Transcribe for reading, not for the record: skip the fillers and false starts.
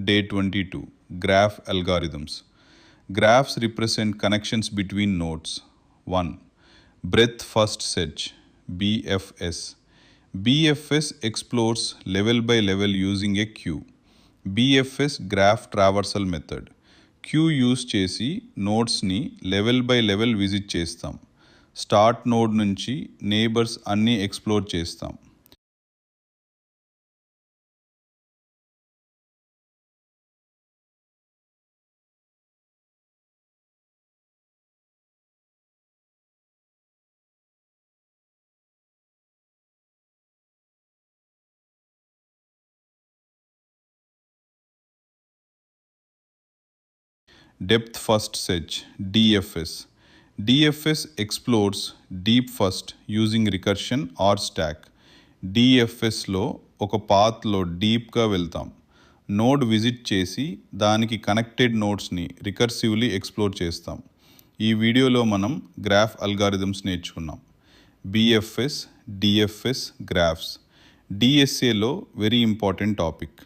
Day 22. Graph algorithms. Graphs represent connections between nodes. 1. Breadth First Search BFS. BFS explores level by level using a queue. BFS graph traversal method. Queue use చేసి నోడ్స్ని level by level visit చేస్తాం. Start node నుంచి neighbours అన్నీ explore చేస్తాం. Depth First Search DFS. DFS explores deep first using recursion or stack. DFSలో ఒక పాత్లో డీప్గా వెళ్తాం. Node visit చేసి దానికి కనెక్టెడ్ నోడ్స్ని రికర్సివ్లీ ఎక్స్ప్లోర్ చేస్తాం. ఈ వీడియోలో మనం గ్రాఫ్ అల్గారిథమ్స్ నేర్చుకున్నాం. BFS, DFS, graphs. DSAలో వెరీ ఇంపార్టెంట్ టాపిక్.